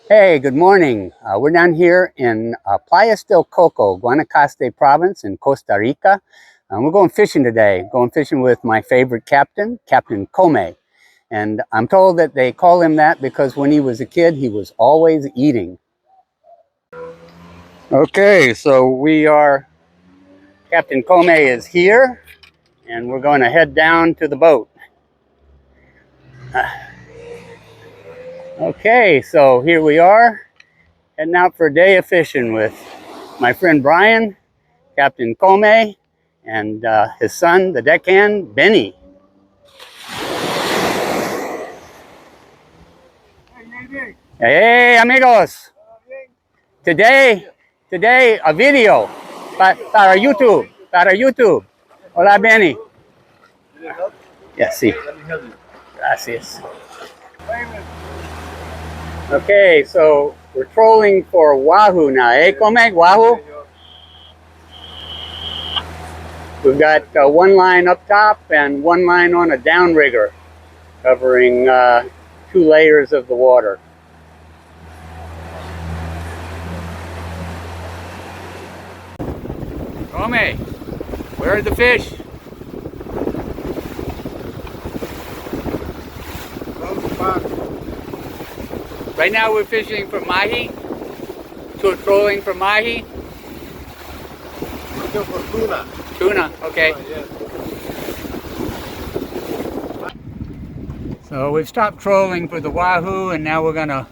Hey, good morning. We're down here in Playas del Coco, Guanacaste province in Costa Rica. We're going fishing today, going fishing with my favorite captain, Captain Come. And I'm told that they call him that because when he was a kid, he was always eating. Okay, so Captain Come is here, and we're going to head down to the boat. Okay, so here we are, heading out for a day of fishing with my friend Brian, Captain Come, and his son, the deckhand, Benny. Hey, amigos. Today, a video para YouTube. Hola, Benny. Yes, sí. Gracias. Okay, so we're trolling for wahoo now. Eh, Come? Wahoo? We've got one line up top and one line on a downrigger, covering 2 layers of the water. Come, where are the fish? Right now we're fishing for mahi, trolling for mahi. Looking for tuna. Tuna, okay. Yes. So we've stopped trolling for the wahoo, and now we're gonna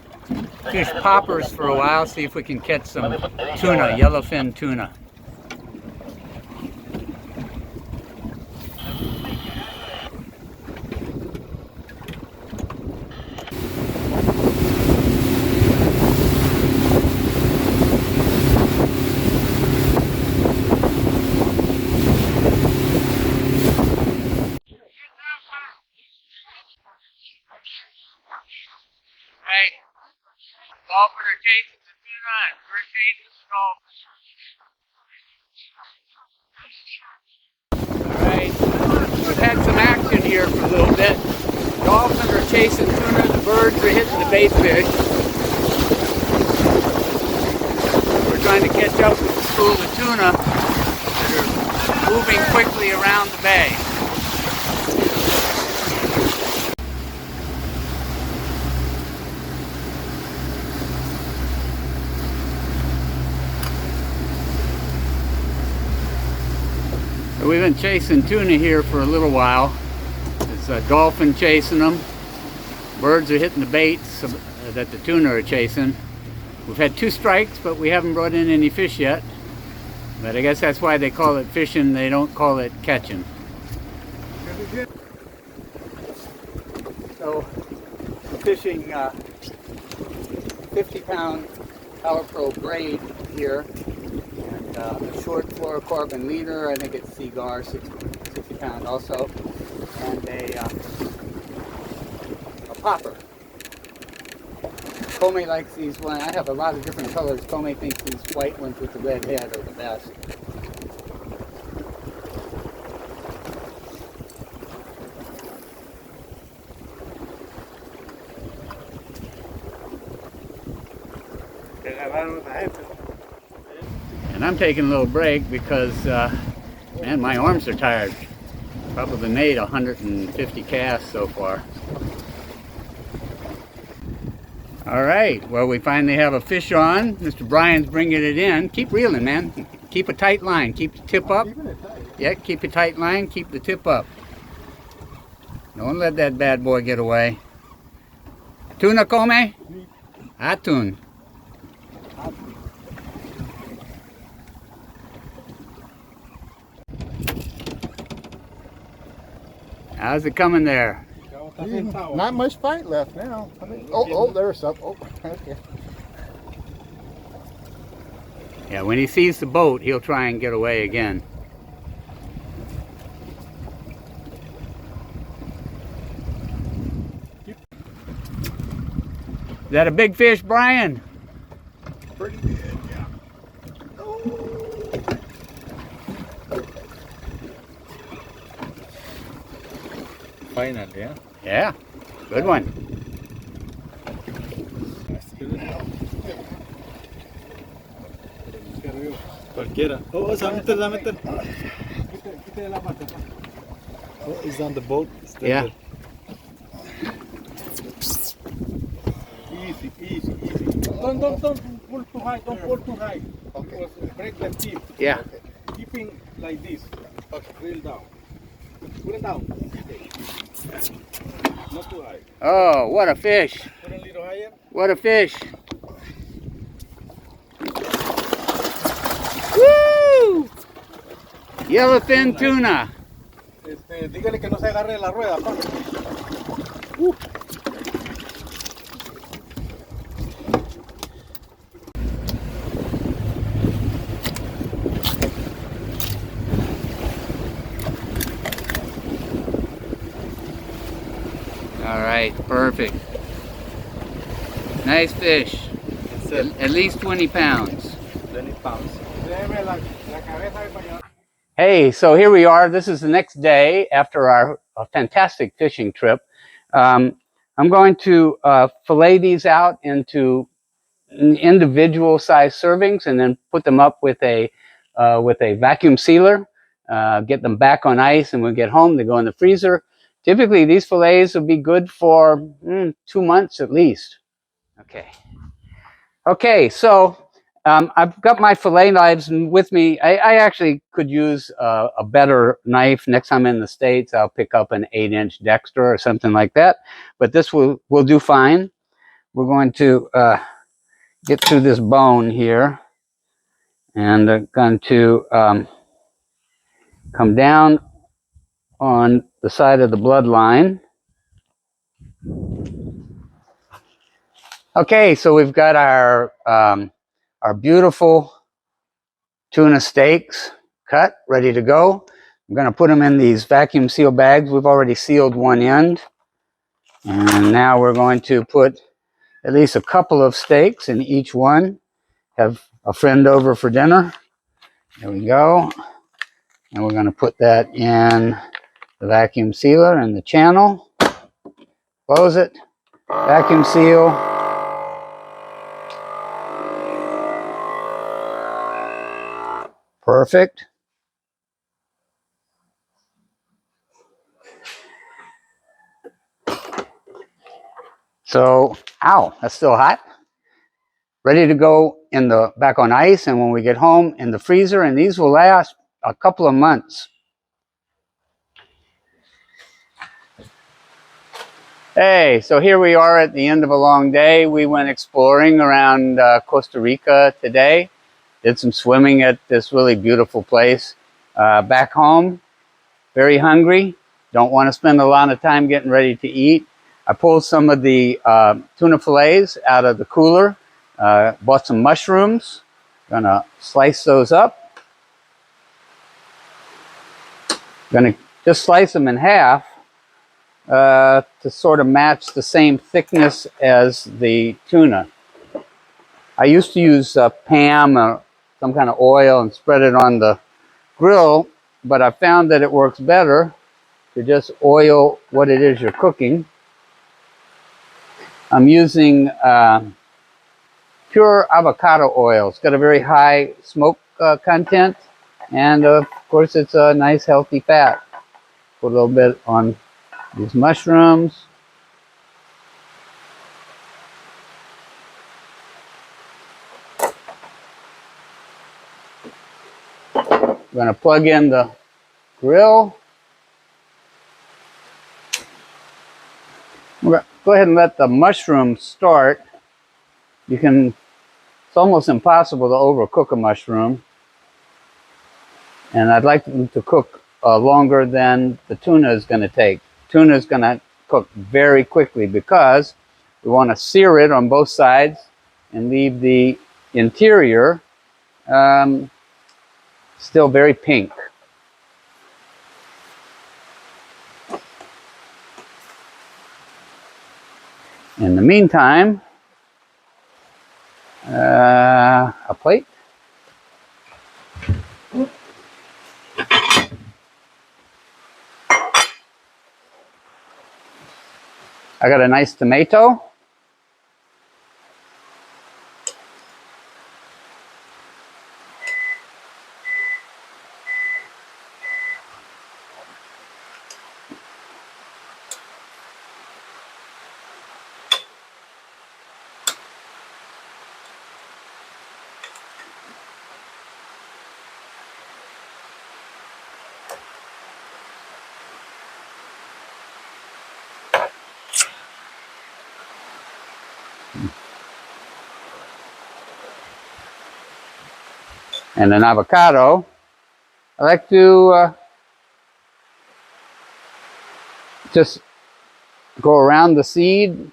fish poppers for a while, see if we can catch some tuna, yellowfin tuna. Right, dolphin are chasing the tuna, and we're chasing the dolphin. All right, we've had some action here for a little bit. Dolphins are chasing tuna, the birds are hitting the bait fish. We're trying to catch up with the school of tuna that are moving quickly around the bay. We've been chasing tuna here for a little while. There's a dolphin chasing them. Birds are hitting the baits that the tuna are chasing. We've had 2 strikes, but we haven't brought in any fish yet. But I guess that's why they call it fishing. They don't call it catching. So we're fishing 50-pound Power Pro braid here. And a short fluorocarbon leader, I think it's Cigar, 60 pound also, and a popper. Come likes these ones. I have a lot of different colors. Come thinks these white ones with the red head are the best. And I'm taking a little break because, man, my arms are tired. Probably made 150 casts so far. All right, well, we finally have a fish on. Mr. Brian's bringing it in. Keep reeling, man. Keep a tight line. Keep the tip up. Yeah, keep a tight line. Keep the tip up. Don't let that bad boy get away. Tuna, Come? Atun. How's it coming there? Not much fight left now. Oh, there's some. Oh, okay. Yeah, when he sees the boat, he'll try and get away again. Is that a big fish, Brian? Pretty good, yeah. Final, yeah? Yeah, good one. That's good enough. Cualquiera. Oh, la meter. Quítale la mata. Oh, he's on the boat. Yeah. Easy, easy, easy. Don't pull too high. Don't pull too high. Okay. Because break the tip. Yeah. Okay. Keeping like this. Okay. Reel down. Put it down. Okay. Not too high. Oh, what a fish. Put it a little higher. What a fish. Woo! Yellowfin tuna. Dígale que no se agarre la rueda, pa. All right, perfect. Nice fish. At least 20 pounds. 20 pounds. Hey, so here we are. This is the next day after our fantastic fishing trip. I'm going to fillet these out into individual size servings and then put them up with a vacuum sealer. Get them back on ice, and when we get home, they go in the freezer. Typically, these fillets will be good for 2 months at least. Okay, so I've got my fillet knives with me. I actually could use a better knife. Next time in the States, I'll pick up an 8-inch Dexter or something like that. But this will do fine. We're going to get through this bone here, and I'm going to come down on the side of the bloodline. Okay, so we've got our beautiful tuna steaks cut, ready to go. I'm going to put them in these vacuum seal bags. We've already sealed one end. And now we're going to put at least a couple of steaks in each one. Have a friend over for dinner. There we go. And we're going to put that in the vacuum sealer in the channel. Close it. Vacuum seal. Perfect. So, ow, that's still hot. Ready to go in the back on ice, and when we get home in the freezer, and these will last a couple of months. Hey, so here we are at the end of a long day. We went exploring around Costa Rica today. Did some swimming at this really beautiful place. Back home, very hungry. Don't want to spend a lot of time getting ready to eat. I pulled some of the tuna fillets out of the cooler. Bought some mushrooms. Gonna slice those up. Gonna just slice them in half to sort of match the same thickness as the tuna. I used to use Pam or some kind of oil and spread it on the grill, but I found that it works better to just oil what it is you're cooking. I'm using pure avocado oil. It's got a very high smoke content, and of course it's a nice healthy fat. Put a little bit on these mushrooms. I'm going to plug in the grill. I'm going to go ahead and let the mushrooms start. It's almost impossible to overcook a mushroom. And I'd like them to cook longer than the tuna is going to take. Tuna is going to cook very quickly because we want to sear it on both sides and leave the interior still very pink. In the meantime, a plate. I got a nice tomato. And an avocado. I like to just go around the seed,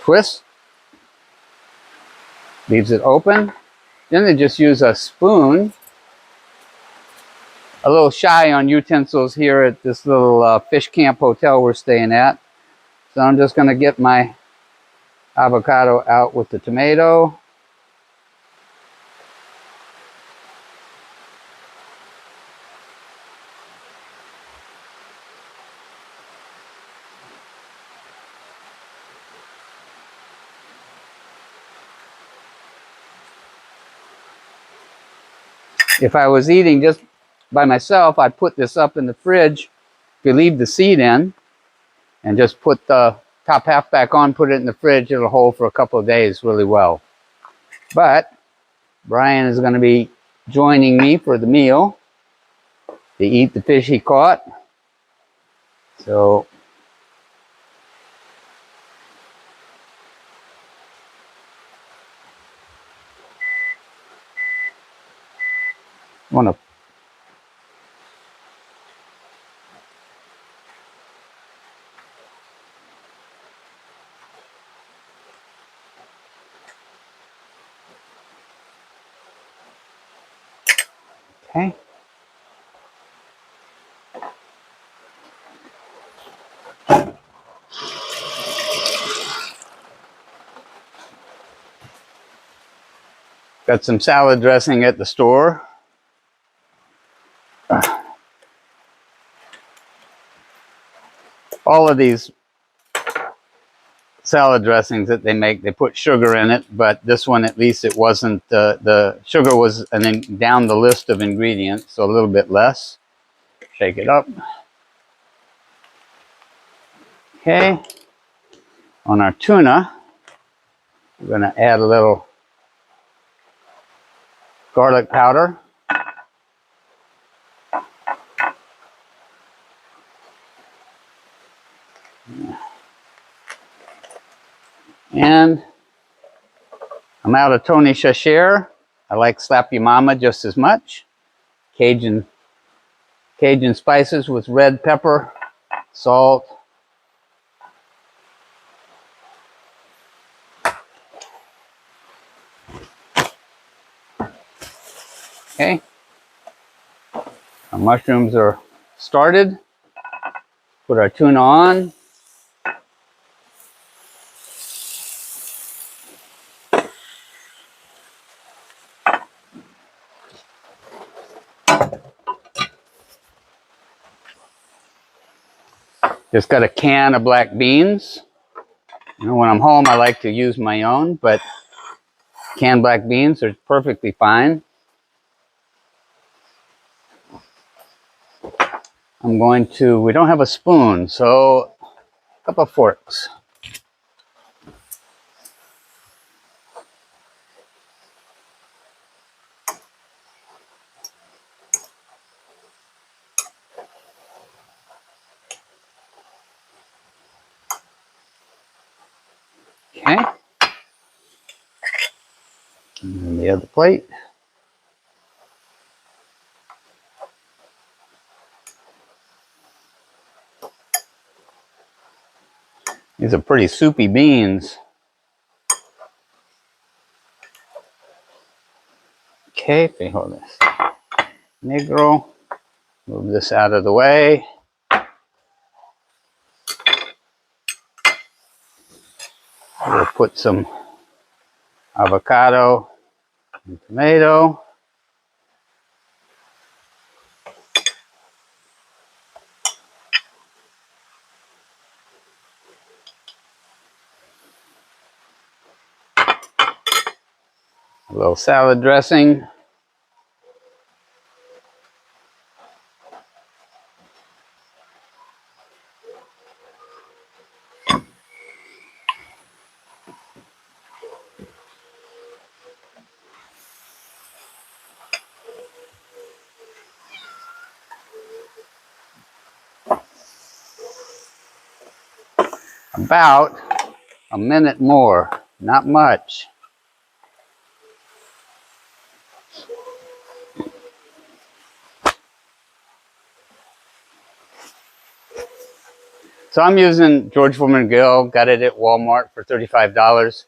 twist, leaves it open. Then they just use a spoon. A little shy on utensils here at this little fish camp hotel we're staying at. So I'm just going to get my avocado out with the tomato. If I was eating just by myself, I'd put this up in the fridge. If you leave the seed in and just put the top half back on, put it in the fridge, it'll hold for a couple of days really well. But Brian is going to be joining me for the meal to eat the fish he caught. So I want to okay. Got some salad dressing at the store. All of these salad dressings that they make, they put sugar in it, but this one at least it wasn't, the sugar was down the list of ingredients, so a little bit less. Shake it up. Okay. On our tuna, we're going to add a little garlic powder. And I'm out of Tony Chachere. I like Slap Your Mama just as much. Cajun spices with red pepper, salt. Okay. Our mushrooms are started. Put our tuna on. Just got a can of black beans. You know, when I'm home, I like to use my own, but canned black beans are perfectly fine. I'm going to, we don't have a spoon, so a couple of forks. Okay. And then the other plate. These are pretty soupy beans. Okay, hold this. Negro. Move this out of the way. We'll put some avocado and tomato. A little salad dressing. About a minute more, not much. So I'm using George Foreman grill, got it at Walmart for $35.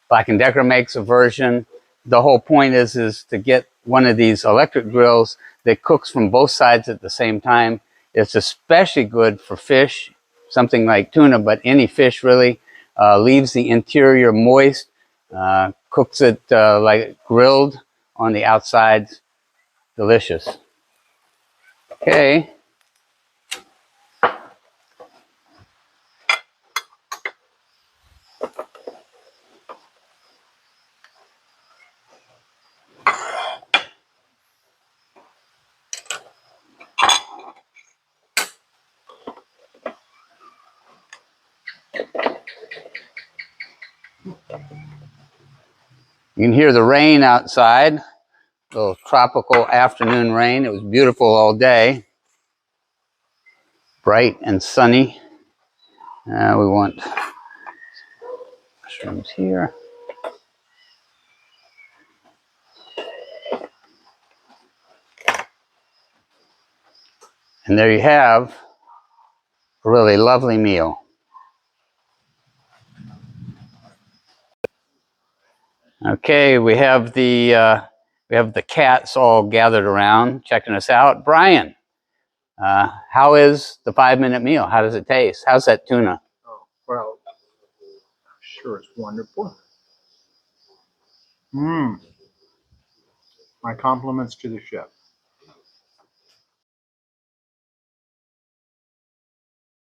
Black & Decker makes a version. The whole point is to get one of these electric grills that cooks from both sides at the same time. It's especially good for fish, something like tuna, but any fish really. Leaves the interior moist, cooks it like grilled on the outside. Delicious. Okay. You can hear the rain outside, a little tropical afternoon rain. It was beautiful all day, bright and sunny. We want mushrooms here. And there you have a really lovely meal. Okay, we have the cats all gathered around checking us out. Brian, how is the 5-minute meal? How does it taste? How's that tuna? Oh, well, sure, it's wonderful. Mmm. My compliments to the chef.